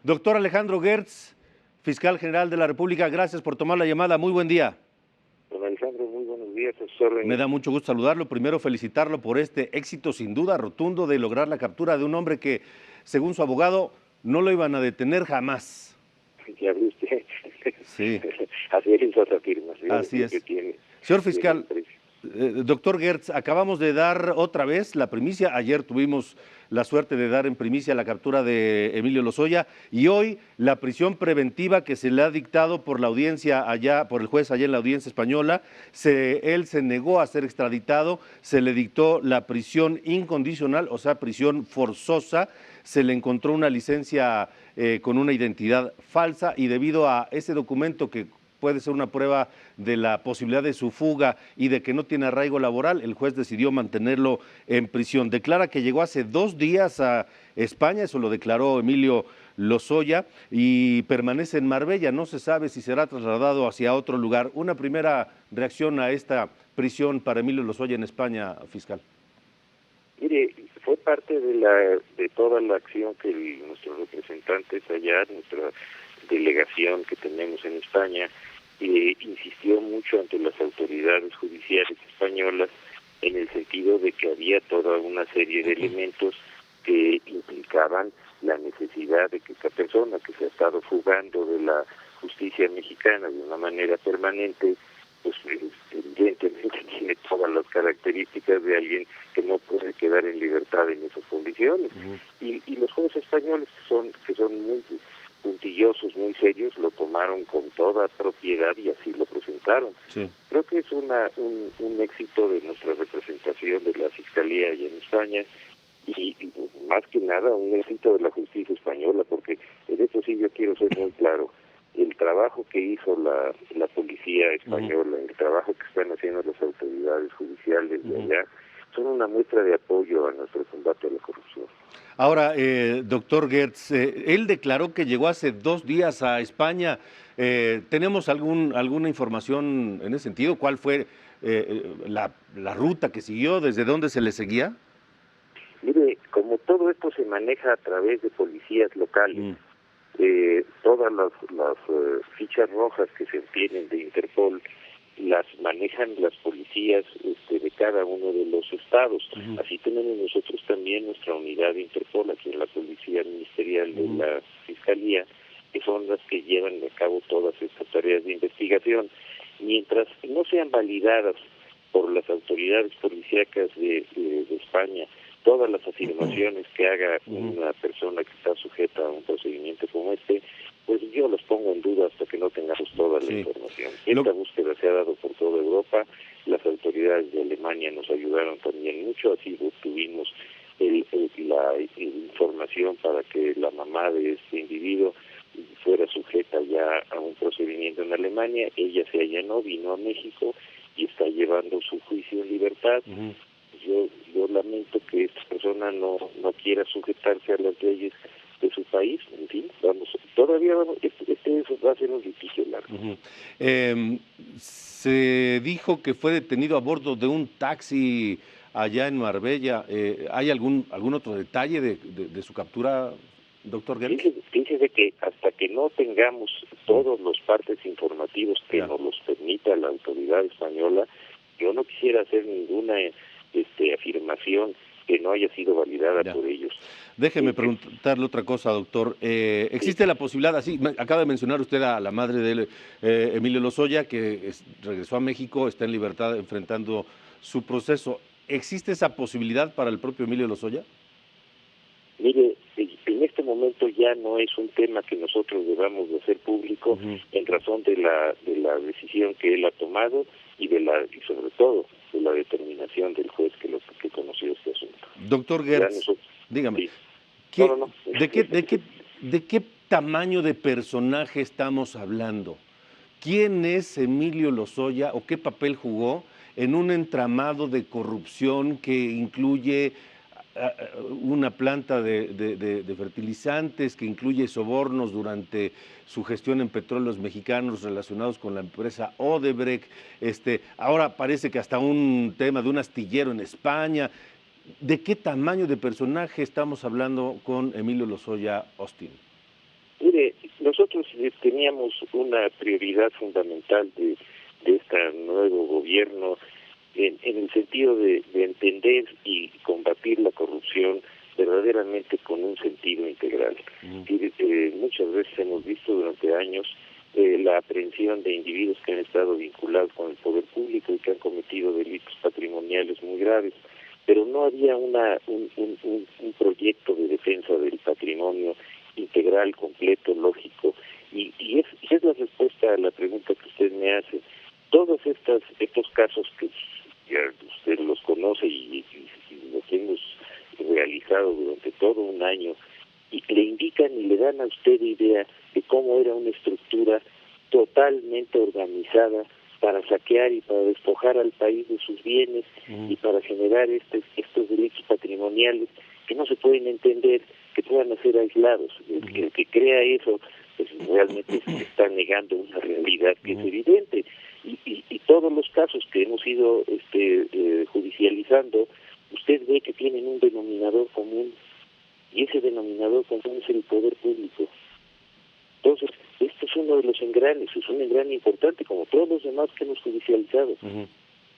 Doctor Alejandro Gertz, fiscal general de la República, gracias por tomar la llamada. Muy buen día. Don Alejandro, muy buenos días. A sus órdenes. Me da mucho gusto saludarlo. Primero, felicitarlo por este éxito sin duda rotundo de lograr la captura de un hombre que, según su abogado, no lo iban a detener jamás. Ya ve usted. Sí. Así es esas afirmaciones. Así es. Que tiene. Señor fiscal, doctor Gertz, acabamos de dar otra vez la primicia. Ayer tuvimos la suerte de dar en primicia la captura de Emilio Lozoya y hoy la prisión preventiva que se le ha dictado por la audiencia allá, por el juez allá en la audiencia española. Él se negó a ser extraditado, se le dictó la prisión incondicional, o sea, prisión forzosa. Se le encontró una licencia con una identidad falsa y debido a ese documento que puede ser una prueba de la posibilidad de su fuga y de que no tiene arraigo laboral, el juez decidió mantenerlo en prisión. Declara que llegó hace 2 días a España, eso lo declaró Emilio Lozoya, y permanece en Marbella. No se sabe si será trasladado hacia otro lugar. Una primera reacción a esta prisión para Emilio Lozoya en España, fiscal. Mire, fue parte de toda la acción que nuestros representantes allá, nuestra delegación que tenemos en España, insistió mucho ante las autoridades judiciales españolas en el sentido de que había toda una serie de elementos que implicaban la necesidad de que esta persona que se ha estado fugando de la justicia mexicana de una manera permanente, pues evidentemente tiene todas las características de alguien que no puede quedar en libertad en esas condiciones. Y los jueces españoles, que son muy puntillosos, muy serios, lo tomaron con toda propiedad y así lo presentaron. Sí. Creo que es un éxito de nuestra representación de la Fiscalía allá en España y más que nada un éxito de la justicia española, porque en esto sí yo quiero ser muy claro. El trabajo que hizo la policía española, el trabajo que están haciendo las autoridades judiciales de allá, son una muestra de apoyo a nuestro combate a la corrupción. Ahora, doctor Gertz, él declaró que llegó hace 2 días a España. ¿Tenemos alguna información en ese sentido? ¿Cuál fue la ruta que siguió? ¿Desde dónde se le seguía? Mire, como todo esto se maneja a través de policías locales, todas las fichas rojas que se obtienen de Interpol las manejan las policías de cada uno de los estados. Así tenemos nosotros también nuestra unidad de Interpol aquí en la Policía Ministerial de la Fiscalía, que son las que llevan a cabo todas estas tareas de investigación. Mientras no sean validadas por las autoridades policíacas de España todas las afirmaciones que haga una persona que está sujeta a un procedimiento como este, pues yo las pongo en duda hasta que no tengamos toda la información. Esta búsqueda se ha dado por toda Europa, las autoridades de Alemania nos ayudaron también mucho, así obtuvimos la información para que la mamá de este individuo fuera sujeta ya a un procedimiento en Alemania. Ella se allanó, vino a México y está llevando su juicio en libertad. Yo lamento que esta persona no quiera sujetarse a las leyes de su país. En fin, todavía eso va a ser un litigio largo. Se dijo que fue detenido a bordo de un taxi allá en Marbella. ¿Hay algún otro detalle de su captura, doctor Gertz? Fíjese que hasta que no tengamos todos los partes informativos que nos los permita la autoridad española, yo no quisiera hacer ninguna afirmación que no haya sido validada por ellos. Déjeme preguntarle otra cosa, doctor. ¿Existe la posibilidad, así, acaba de mencionar usted a la madre de Emilio Lozoya, que regresó a México, está en libertad enfrentando su proceso? ¿Existe esa posibilidad para el propio Emilio Lozoya? Mire, en este momento ya no es un tema que nosotros debamos de hacer público en razón de la decisión que él ha tomado y sobre todo de la determinación del juez que conoció este asunto. Doctor Gertz, dígame, sí. ¿de qué tamaño de personaje estamos hablando? ¿Quién es Emilio Lozoya o qué papel jugó en un entramado de corrupción que incluye una planta de fertilizantes, que incluye sobornos durante su gestión en Petróleos Mexicanos relacionados con la empresa Odebrecht, ahora parece que hasta un tema de un astillero en España? ¿De qué tamaño de personaje estamos hablando con Emilio Lozoya Austin? Mire, nosotros teníamos una prioridad fundamental de este nuevo gobierno en el sentido de entender y combatir la corrupción verdaderamente con un sentido integral. Muchas veces hemos visto durante años la aprehensión de individuos que han estado vinculados con el poder público y que han cometido delitos patrimoniales muy graves, pero no había un proyecto de defensa del patrimonio integral, completo, lógico, y es la respuesta a la pregunta que usted me hace. Todos estos casos que ya usted los conoce y los hemos realizado durante todo un año, y le indican y le dan a usted idea de cómo era una estructura totalmente organizada para saquear y para despojar al país de sus bienes y para generar estos delitos patrimoniales que no se pueden entender que puedan ser aislados. El que crea eso pues realmente se está negando una realidad que es evidente. Y todos los casos que hemos ido judicializando, usted ve que tienen un denominador común, y ese denominador común es el poder público. Entonces, este es uno de los engranes, es un engrane importante, como todos los demás que hemos judicializado.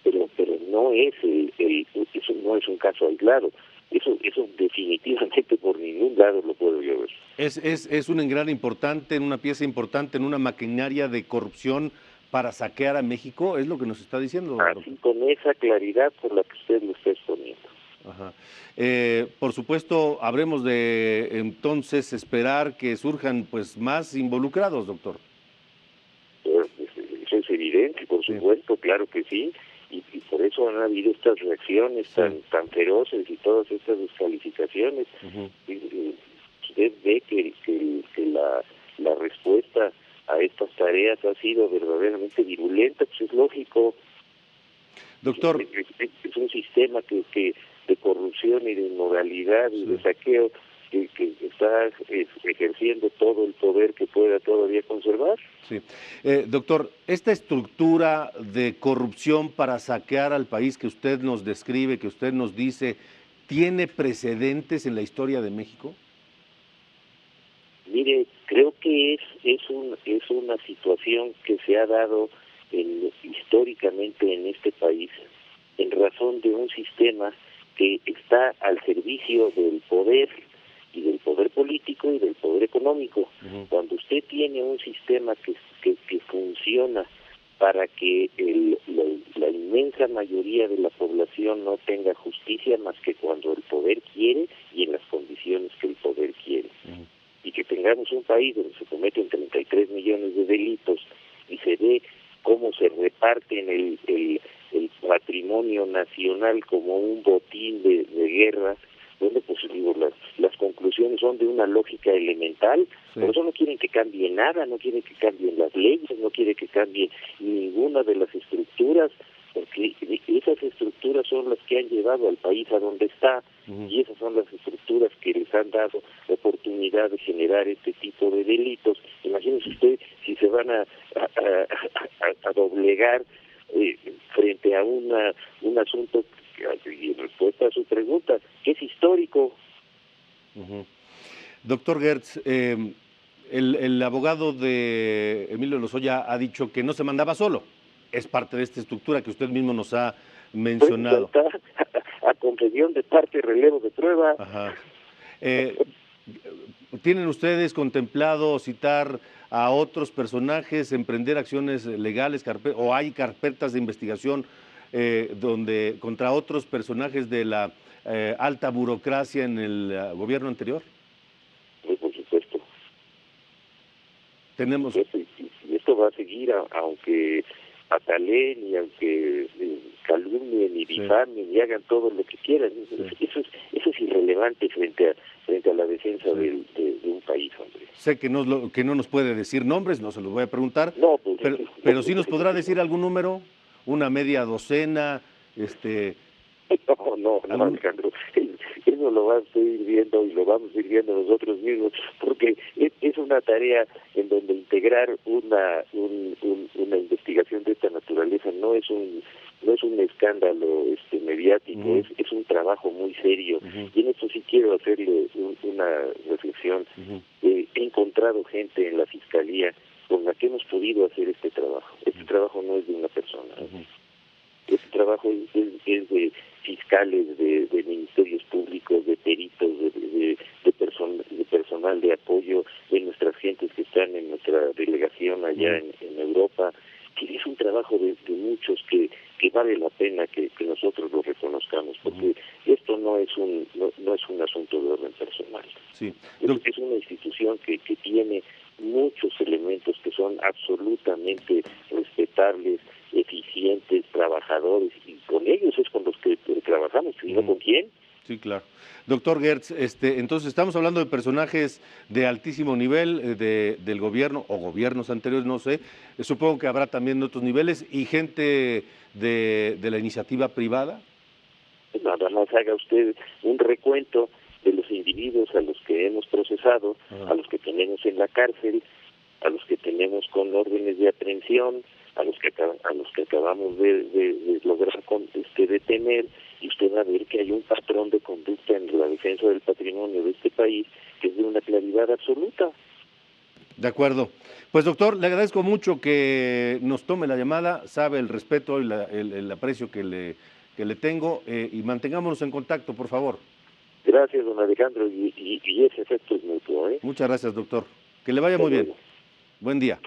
Pero no es eso no es un caso aislado. Eso definitivamente por ningún lado lo puedo yo ver. Es un engrane importante, una pieza importante en una maquinaria de corrupción para saquear a México, es lo que nos está diciendo. Así, con esa claridad por la que usted lo está exponiendo. Ajá. Por supuesto, habremos de entonces esperar que surjan pues más involucrados, doctor. Eso es evidente, por supuesto, claro que sí, y por eso han habido estas reacciones tan feroces y todas estas descalificaciones. Usted ve que la respuesta a estas tareas ha sido verdaderamente virulenta, pues es lógico. Doctor, es un sistema que de corrupción y de inmoralidad y de saqueo que está ejerciendo todo el poder que pueda todavía conservar. Sí. Doctor, esta estructura de corrupción para saquear al país que usted nos describe, que usted nos dice, ¿tiene precedentes en la historia de México? Mire, creo que es una situación que se ha dado históricamente en este país en razón de un sistema que está al servicio del poder y del poder político y del poder económico. Cuando usted tiene un sistema que funciona para que la inmensa mayoría de la población no tenga justicia más que cuando el poder quiere y en las condiciones que el poder quiere, y que tengamos un país donde se cometen 33 millones de delitos y se ve cómo se reparten el patrimonio nacional como un botín de guerra, donde pues digo, las conclusiones son de una lógica elemental. Por eso no quieren que cambie nada, no quieren que cambien las leyes, no quieren que cambie ninguna de las estructuras, porque esas estructuras son las que han llevado al país a donde está, y esas son las estructuras que les han dado oportunidad de generar este tipo de delitos. Imagínese usted si se van a doblegar frente a un asunto y en respuesta a su pregunta, que es histórico. Doctor Gertz, el abogado de Emilio Lozoya ha dicho que no se mandaba solo, es parte de esta estructura que usted mismo nos ha mencionado. Pues a confesión de parte, relevo de prueba. Ajá. ¿Tienen ustedes contemplado citar a otros personajes, emprender acciones legales, o hay carpetas de investigación donde contra otros personajes de la alta burocracia en el gobierno anterior? Pues por supuesto. Tenemos. Y esto va a seguir, aunque ataleen y aunque calumnien y difamen y hagan todo lo que quieran. Eso es irrelevante frente a la defensa de un país, hombre. Sé que no nos puede decir nombres, no se los voy a preguntar, no, pues, pero sí nos podrá decir algún número, una media docena, No, Alejandro, eso lo vas a ir viendo y lo vamos a ir viendo nosotros mismos, porque es una tarea en donde integrar una investigación de esta naturaleza no es un escándalo mediático, es un trabajo muy serio. Y en esto sí quiero hacerle una reflexión. he encontrado gente en la Fiscalía con la que hemos podido hacer este trabajo. Este trabajo no es de una persona. Este trabajo es de fiscales, de ministerios públicos, de peritos, de personal de apoyo, de nuestras gentes que están en nuestra delegación allá en Europa, que es un trabajo de muchos que vale la pena que nosotros lo reconozcamos, porque esto no es un asunto de orden personal. Sí. Es una institución que tiene muchos elementos que son absolutamente respetables, eficientes, trabajadores, y con ellos es con los que trabajamos, y no con quién. Sí, claro. Doctor Gertz, entonces estamos hablando de personajes de altísimo nivel del gobierno o gobiernos anteriores, no sé. Supongo que habrá también otros niveles y gente de la iniciativa privada. Nada más haga usted un recuento de los individuos a los que hemos procesado, a los que tenemos en la cárcel, a los que tenemos con órdenes de aprehensión, a los que acabamos de lograr detener, y usted va a ver que hay un patrón de conducta en la defensa del patrimonio de este país que es de una claridad absoluta. De acuerdo. Pues doctor, le agradezco mucho que nos tome la llamada, sabe el respeto y el aprecio que le tengo, y mantengámonos en contacto, por favor. Gracias, don Alejandro, y ese efecto es mutuo, ¿eh? Muchas gracias, doctor. Que le vaya muy bien. Buen día.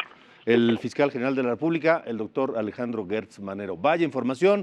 El fiscal general de la República, el doctor Alejandro Gertz Manero. Vaya información.